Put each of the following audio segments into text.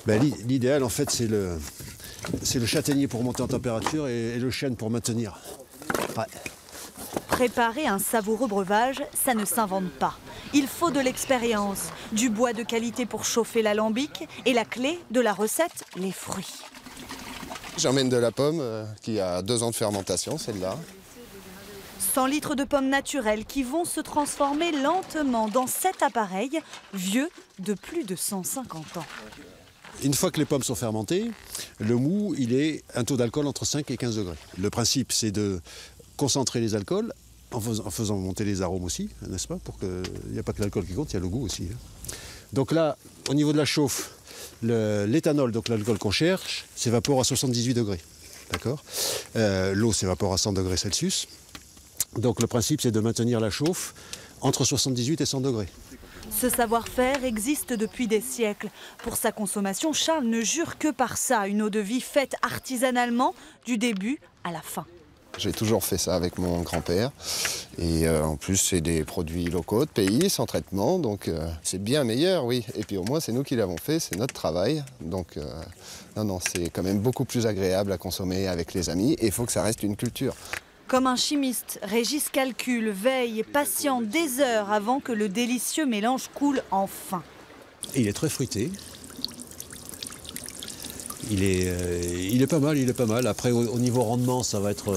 L'idéal, en fait, c'est le châtaignier pour monter en température et le chêne pour maintenir. Ouais. Préparer un savoureux breuvage, ça ne s'invente pas. Il faut de l'expérience, du bois de qualité pour chauffer l'alambic et la clé de la recette, les fruits. J'emmène de la pomme qui a 2 ans de fermentation, celle-là. 100 litres de pommes naturelles qui vont se transformer lentement dans cet appareil vieux de plus de 150 ans. Une fois que les pommes sont fermentées, le mou, il est un taux d'alcool entre 5 et 15 degrés. Le principe, c'est de concentrer les alcools en faisant monter les arômes aussi, n'est-ce pas? Pour qu'il n'y a pas que l'alcool qui compte, il y a le goût aussi. Donc là, au niveau de la chauffe, l'éthanol, donc l'alcool qu'on cherche, s'évapore à 78 degrés. D'accord? L'eau s'évapore à 100 degrés Celsius. Donc le principe, c'est de maintenir la chauffe entre 78 et 100 degrés. Ce savoir-faire existe depuis des siècles. Pour sa consommation, Charles ne jure que par ça, une eau-de-vie faite artisanalement du début à la fin. J'ai toujours fait ça avec mon grand-père. Et en plus, c'est des produits locaux de pays, sans traitement. Donc c'est bien meilleur, oui. Et puis au moins, c'est nous qui l'avons fait, c'est notre travail. Donc non, c'est quand même beaucoup plus agréable à consommer avec les amis. Et il faut que ça reste une culture. Comme un chimiste, Régis calcule, veille, patiente des heures avant que le délicieux mélange coule enfin. Il est très fruité. Il est pas mal, il est pas mal. Après, au niveau rendement, ça va être...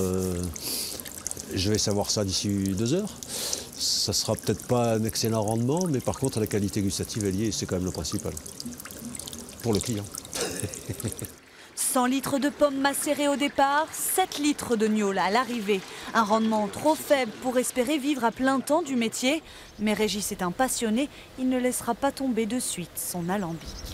je vais savoir ça d'ici 2 heures. Ça sera peut-être pas un excellent rendement, mais par contre, la qualité gustative est liée, c'est quand même le principal. Pour le client. 100 litres de pommes macérées au départ, 7 litres de gnôle à l'arrivée. Un rendement trop faible pour espérer vivre à plein temps du métier. Mais Régis est un passionné, il ne laissera pas tomber de suite son alambic.